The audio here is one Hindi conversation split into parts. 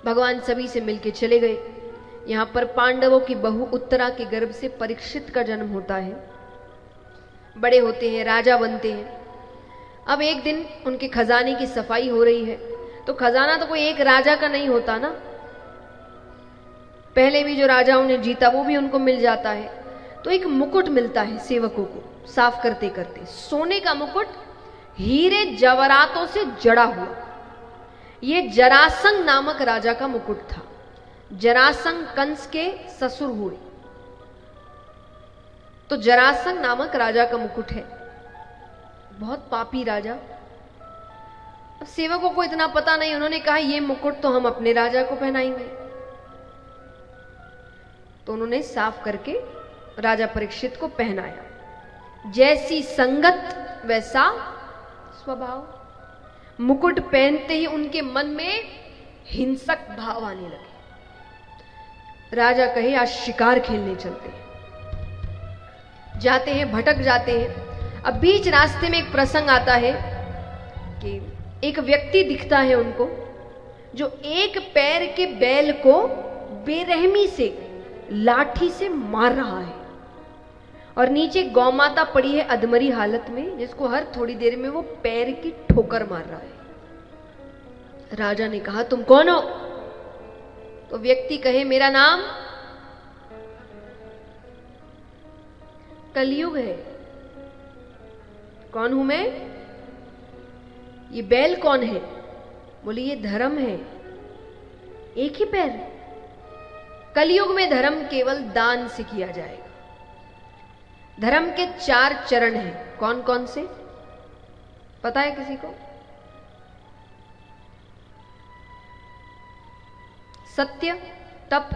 भगवान सभी से मिलके चले गए। यहाँ पर पांडवों की बहू उत्तरा के गर्भ से परीक्षित का जन्म होता है। बड़े होते हैं, राजा बनते हैं। अब एक दिन उनके खजाने की सफाई हो रही है, तो खजाना तो कोई एक राजा का नहीं होता ना, पहले भी जो राजाओं ने जीता वो भी उनको मिल जाता है। तो एक मुकुट मिलता है सेवकों को साफ करते करते, सोने का मुकुट, हीरे जवाहरातों से जड़ा हुआ। ये जरासंध नामक राजा का मुकुट था। जरासंध कंस के ससुर हुए, तो जरासंध नामक राजा का मुकुट है। बहुत पापी राजा। अब सेवकों को इतना पता नहीं, उन्होंने कहा ये मुकुट तो हम अपने राजा को पहनाएंगे। तो उन्होंने साफ करके राजा परीक्षित को पहनाया। जैसी संगत वैसा स्वभाव। मुकुट पहनते ही उनके मन में हिंसक भाव आने लगे। राजा कहे आज शिकार खेलने चलते हैं। जाते हैं, भटक जाते हैं। अब बीच रास्ते में एक प्रसंग आता है कि एक व्यक्ति दिखता है उनको, जो एक पैर के बैल को बेरहमी से लाठी से मार रहा है, और नीचे गौमाता पड़ी है अधमरी हालत में, जिसको हर थोड़ी देर में वो पैर की ठोकर मार रहा है। राजा ने कहा तुम कौन हो? तो व्यक्ति कहे मेरा नाम कलयुग है। कौन हूं मैं? ये बैल कौन है? बोले ये धर्म है। एक ही पैर। कलयुग में धर्म केवल दान से किया जाएगा। धर्म के 4 चरण हैं। कौन कौन से पता है किसी को? सत्य, तप,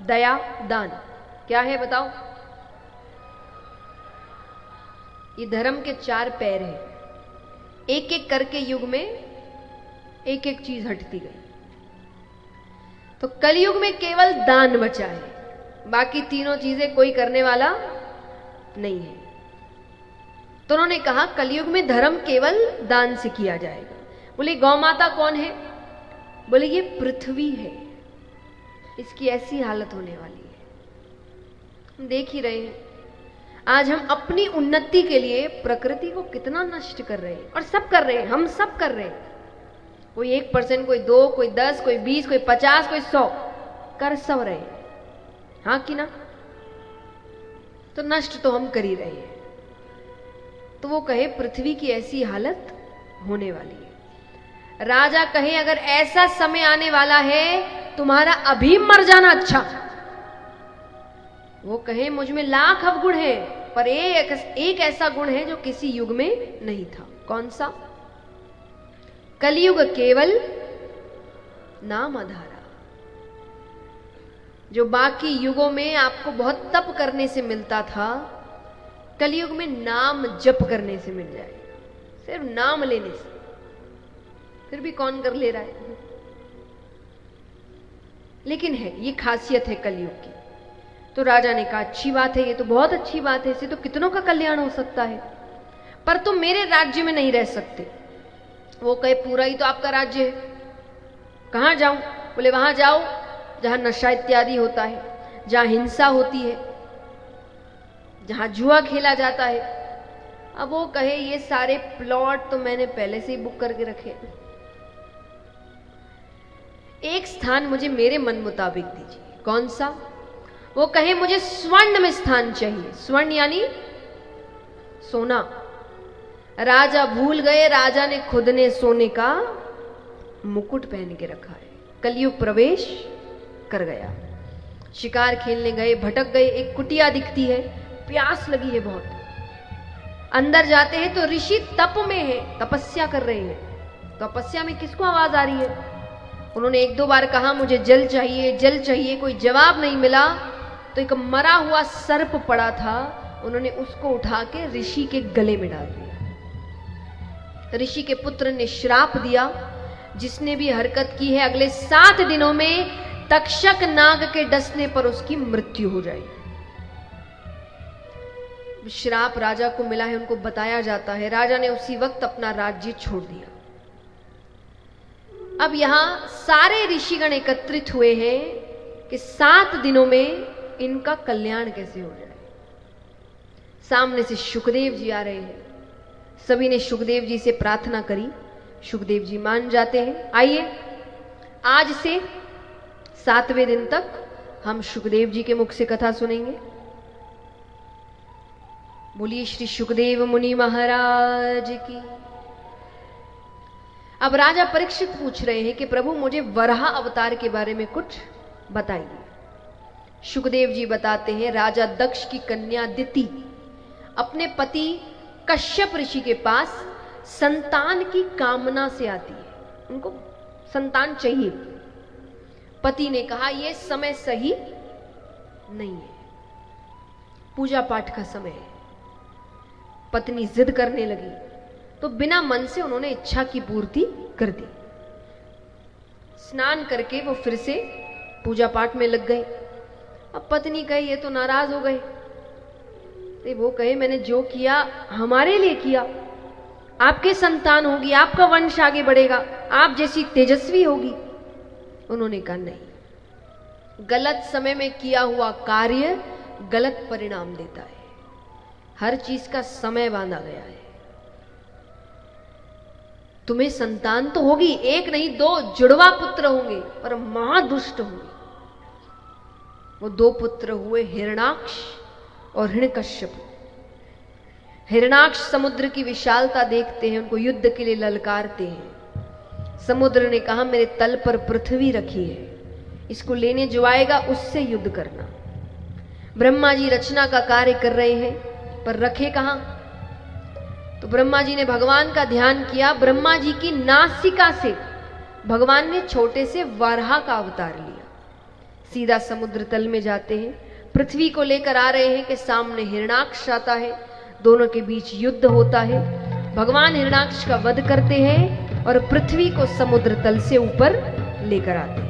दया, दान। क्या है बताओ? ये धर्म के 4 पैर हैं। एक एक करके युग में एक एक चीज हटती गई। तो कलयुग में केवल दान बचा है, बाकी तीनों चीजें कोई करने वाला नहीं है। तो उन्होंने कहा कलयुग में धर्म केवल दान से किया जाएगा। बोले गौ माता कौन है? बोले ये पृथ्वी है, इसकी ऐसी हालत होने वाली है। हम देख ही रहे हैं आज हम अपनी उन्नति के लिए प्रकृति को कितना नष्ट कर रहे हैं, और सब कर रहे हैं, हम सब कर रहे हैं। कोई 1%, कोई 2, कोई 10, कोई 20, कोई 50, कोई 100 कर सब रहे हैं। हाँ कि ना? तो नष्ट तो हम कर ही रहे हैं। तो वो कहे पृथ्वी की ऐसी हालत होने वाली है। राजा कहे अगर ऐसा समय आने वाला है तुम्हारा अभी मर जाना अच्छा। वो कहे मुझ में लाख अवगुण है, पर एक ऐसा गुण है जो किसी युग में नहीं था। कौन सा? कलयुग केवल नाम आधारा। जो बाकी युगों में आपको बहुत तप करने से मिलता था, कलयुग में नाम जप करने से मिल जाएगा। सिर्फ नाम लेने से। फिर भी कौन कर ले रहा है? लेकिन है, ये खासियत है कलयुग की। तो राजा ने कहा अच्छी बात है, ये तो बहुत अच्छी बात है, इससे तो कितनों का कल्याण हो सकता है, पर तुम मेरे राज्य में नहीं रह सकते। वो कहे पूरा ही तो आपका राज्य है, कहां जाऊं? बोले वहां जाओ जहां नशा इत्यादि होता है, जहां हिंसा होती है, जहां जुआ खेला जाता है। अब वो कहे ये सारे प्लॉट तो मैंने पहले से ही बुक करके रखे, एक स्थान मुझे मेरे मन मुताबिक दीजिए। कौन सा? वो कहे मुझे स्वर्ण में स्थान चाहिए। स्वर्ण यानी सोना। राजा भूल गए, राजा ने खुद ने सोने का मुकुट पहन के रखा है। कलयुग प्रवेश कर गया। शिकार खेलने गए, भटक गए। एक कुटिया दिखती है, प्यास लगी है बहुत। अंदर जाते हैं तो ऋषि तप में है, तपस्या कर रहे हैं। तपस्या में किसको आवाज आ रही है? उन्होंने 1-2 बार कहा मुझे जल चाहिए, जल चाहिए, कोई जवाब नहीं मिला। तो एक मरा हुआ सर्प पड़ा था, उन्होंने उसको उठा के ऋषि के गले में डाल दिया। ऋषि के पुत्र ने श्राप दिया, जिसने भी हरकत की है अगले 7 दिनों में तक्षक नाग के डसने पर उसकी मृत्यु हो जाएगी। श्राप राजा को मिला है, उनको बताया जाता है। राजा ने उसी वक्त अपना राज्य छोड़ दिया। अब यहां सारे ऋषिगण एकत्रित हुए हैं कि 7 दिनों में इनका कल्याण कैसे हो जाए। सामने से सुखदेव जी आ रहे हैं। सभी ने सुखदेव जी से प्रार्थना करी। सुखदेव जी मान जाते हैं। आइए आज से 7वें दिन तक हम सुखदेव जी के मुख से कथा सुनेंगे। बोलिए श्री सुखदेव मुनि महाराज की। अब राजा परीक्षित पूछ रहे हैं कि प्रभु मुझे वराह अवतार के बारे में कुछ बताइए। सुखदेव जी बताते हैं, राजा दक्ष की कन्या दिति अपने पति कश्यप ऋषि के पास संतान की कामना से आती है। उनको संतान चाहिए। पति ने कहा यह समय सही नहीं है, पूजा पाठ का समय है। पत्नी जिद करने लगी तो बिना मन से उन्होंने इच्छा की पूर्ति कर दी। स्नान करके वो फिर से पूजा पाठ में लग गए। अब पत्नी कहे ये तो नाराज हो गए। तो वो कहे मैंने जो किया हमारे लिए किया, आपके संतान होगी, आपका वंश आगे बढ़ेगा, आप जैसी तेजस्वी होगी। उन्होंने कहा नहीं, गलत समय में किया हुआ कार्य गलत परिणाम देता है। हर चीज का समय बांधा गया है। तुम्हें संतान तो होगी, एक नहीं 2 जुड़वा पुत्र होंगे और महादुष्ट होंगे। वो 2 पुत्र हुए, हिरणाक्ष और हिरण्यकश्यप। हिरणाक्ष समुद्र की विशालता देखते हैं, उनको युद्ध के लिए ललकारते हैं। समुद्र ने कहा मेरे तल पर पृथ्वी रखी है, इसको लेने जो आएगा उससे युद्ध करना। ब्रह्मा जी रचना का कार्य कर रहे हैं, पर रखे कहां? तो ब्रह्मा जी ने भगवान का ध्यान किया। ब्रह्मा जी की नासिका से भगवान ने छोटे से वराह का अवतार लिया। सीधा समुद्र तल में जाते हैं, पृथ्वी को लेकर आ रहे हैं कि सामने हिरणाक्ष आता है। दोनों के बीच युद्ध होता है। भगवान हिरणाक्ष का वध करते हैं और पृथ्वी को समुद्र तल से ऊपर लेकर आते हैं।